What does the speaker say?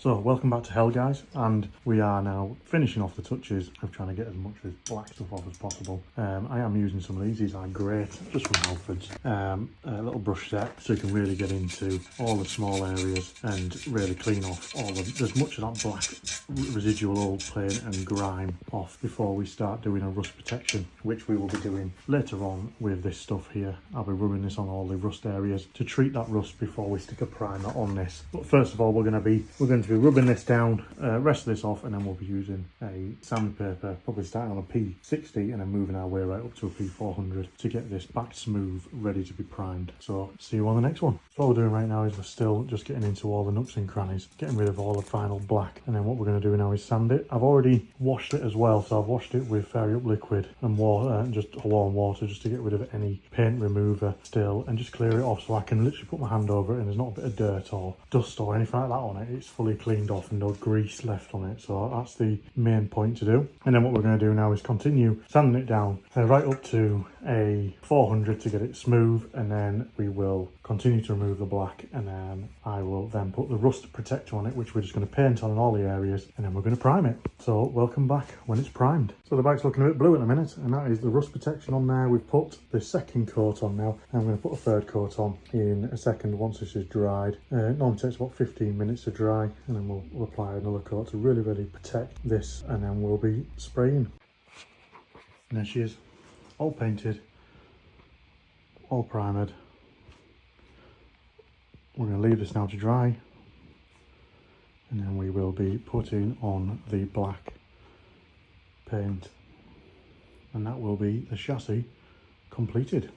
So welcome back to Hell guys, and we are now finishing off the touches of trying to get as much of this black stuff off as possible. I am using some of these are great, just from Halfords, a little brush set so you can really get into all the small areas and really clean off all of as much of that black residual old paint and grime off before we start doing a rust protection, which we will be doing later on with this stuff here. I'll be rubbing this on all the rust areas to treat that rust before we stick a primer on this. But first of all, we're going to be rubbing this down, rest of this off, and then we'll be using a sandpaper, probably starting on a P60 and then moving our way right up to a P400 to get this back smooth, ready to be primed. So see you on the next one. So what we're doing right now is we're still just getting into all the nooks and crannies, getting rid of all the final black, and then what we're going to do now is sand it. I've already washed it as well, so I've washed it with Fairy Up liquid and water, just warm water, just to get rid of any paint remover still and just clear it off, so I can literally put my hand over it and there's not a bit of dirt or dust or anything like that on it. It's fully cleaned off and no grease left on it, so that's the main point to do. And then what we're going to do now is continue sanding it down right up to a 400 to get it smooth, and then we will continue to remove the black, and then I will then put the rust protector on it, which we're just going to paint on all the areas, and then we're going to prime it. So welcome back when it's primed. So the bike's looking a bit blue at the minute, and that is the rust protection on there. We've put the second coat on now, and I'm going to put a third coat on in a second once this is dried. Normally takes about 15 minutes to dry, and then we'll apply another coat to really protect this, and then we'll be spraying. And there she is, all painted, all primed. We're going to leave this now to dry, and then we will be putting on the black paint, and that will be the chassis completed.